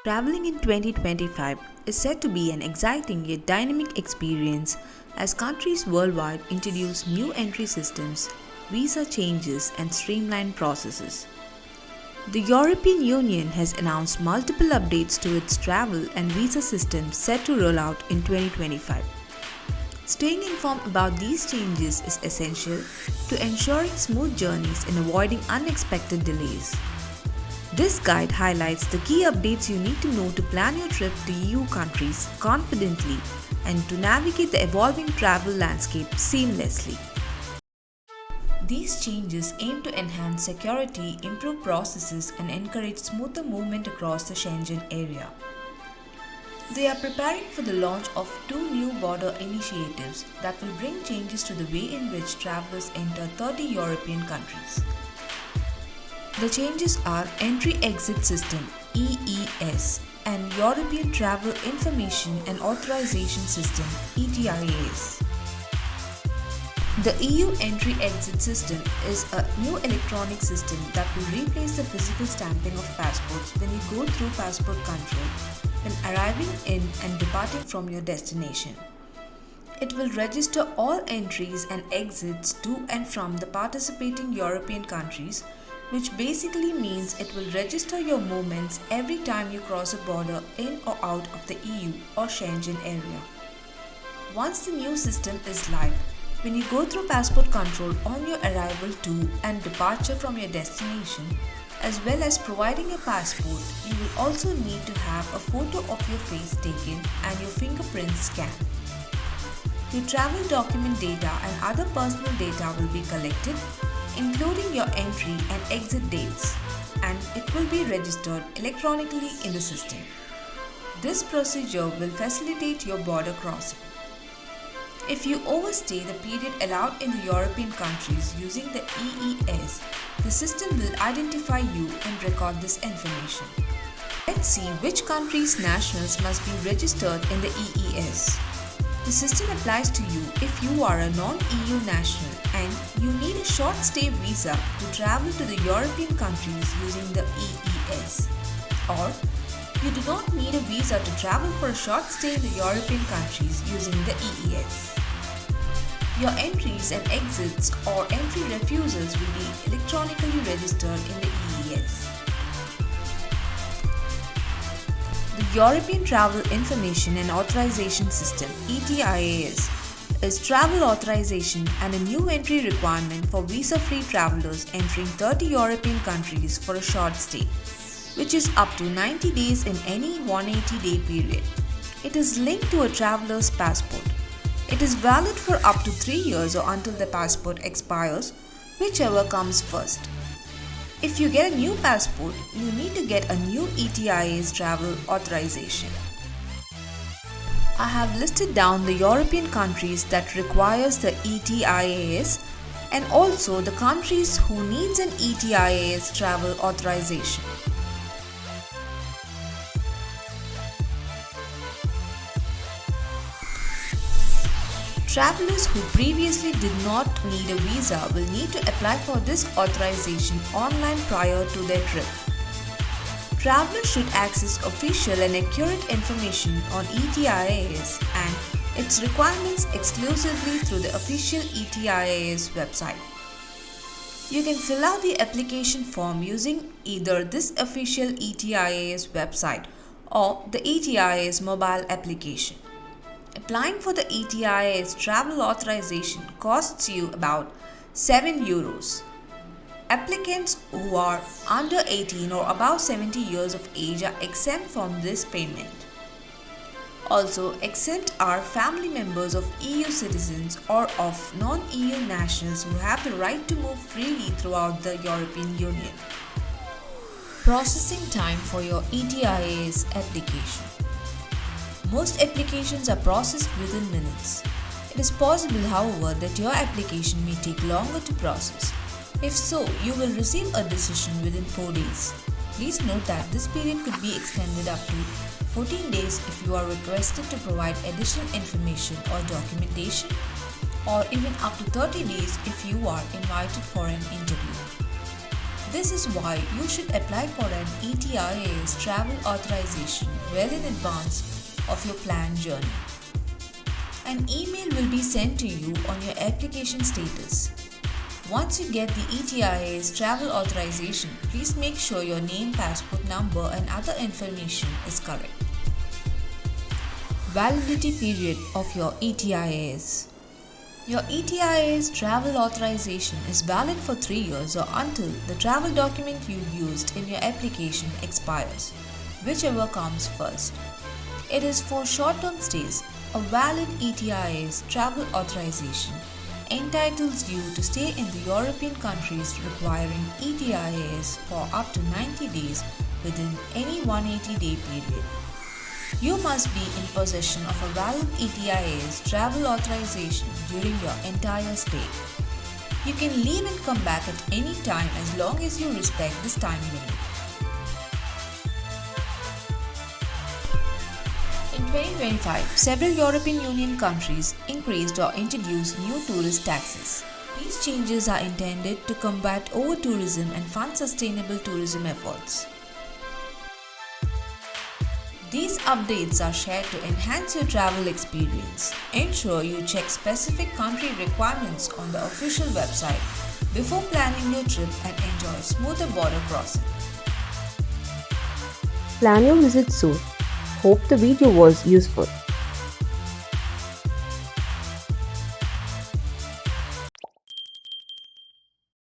Traveling in 2025 is said to be an exciting yet dynamic experience as countries worldwide introduce new entry systems, visa changes, and streamlined processes. The European Union has announced multiple updates to its travel and visa systems set to roll out in 2025. Staying informed about these changes is essential to ensuring smooth journeys and avoiding unexpected delays. This guide highlights the key updates you need to know to plan your trip to EU countries confidently and to navigate the evolving travel landscape seamlessly. These changes aim to enhance security, improve processes, and encourage smoother movement across the Schengen Area. They are preparing for the launch of two new border initiatives that will bring changes to the way in which travelers enter 30 European countries. The changes are Entry-Exit System (EES) and European Travel Information and Authorization System (ETIAS). The EU Entry-Exit System is a new electronic system that will replace the physical stamping of passports when you go through passport control when arriving in and departing from your destination. It will register all entries and exits to and from the participating European countries, which basically means it will register your movements every time you cross a border in or out of the EU or Schengen area. Once the new system is live, when you go through passport control on your arrival to and departure from your destination, as well as providing a passport, you will also need to have a photo of your face taken and your fingerprints scanned. Your travel document data and other personal data will be collected, including your entry and exit dates, and it will be registered electronically in the system. This procedure will facilitate your border crossing. If you overstay the period allowed in the European countries using the EES, the system will identify you and record this information. Let's see which countries' nationals must be registered in the EES. The system applies to you if you are a non-EU national and you need a short stay visa to travel to the European countries using the EES. Or you do not need a visa to travel for a short stay in the European countries using the EES. Your entries and exits or entry refusals will be electronically registered in the EES. The European Travel Information and Authorization System (ETIAS) is travel authorization and a new entry requirement for visa-free travelers entering 30 European countries for a short stay, which is up to 90 days in any 180-day period. It is linked to a traveler's passport. It is valid for up to 3 years or until the passport expires, whichever comes first. If you get a new passport, you need to get a new ETIAS travel authorization. I have listed down the European countries that requires the ETIAS and also the countries who needs an ETIAS travel authorization. Travelers who previously did not need a visa will need to apply for this authorization online prior to their trip. Travelers should access official and accurate information on ETIAS and its requirements exclusively through the official ETIAS website. You can fill out the application form using either this official ETIAS website or the ETIAS mobile application. Applying for the ETIAS travel authorization costs you about €7. Applicants who are under 18 or above 70 years of age are exempt from this payment. Also exempt are family members of EU citizens or of non-EU nationals who have the right to move freely throughout the European Union. Processing time for your ETIAS application. Most applications are processed within minutes. It is possible, however, that your application may take longer to process. If so, you will receive a decision within 4 days. Please note that this period could be extended up to 14 days if you are requested to provide additional information or documentation, or even up to 30 days if you are invited for an interview. This is why you should apply for an ETIAS travel authorization well in advance of your planned journey. An email will be sent to you on your application status. Once you get the ETIAS travel authorization, please make sure your name, passport number and other information is correct. Validity period of your ETIAS. Your ETIAS travel authorization is valid for 3 years or until the travel document you used in your application expires, whichever comes first. It is for short-term stays. A valid ETIAS travel authorization entitles you to stay in the European countries requiring ETIAS for up to 90 days within any 180-day period. You must be in possession of a valid ETIAS travel authorization during your entire stay. You can leave and come back at any time as long as you respect this time limit. In 2025, several European Union countries increased or introduced new tourist taxes. These changes are intended to combat over-tourism and fund sustainable tourism efforts. These updates are shared to enhance your travel experience. Ensure you check specific country requirements on the official website before planning your trip and enjoy smoother border crossing. Plan your visit soon. Hope the video was useful.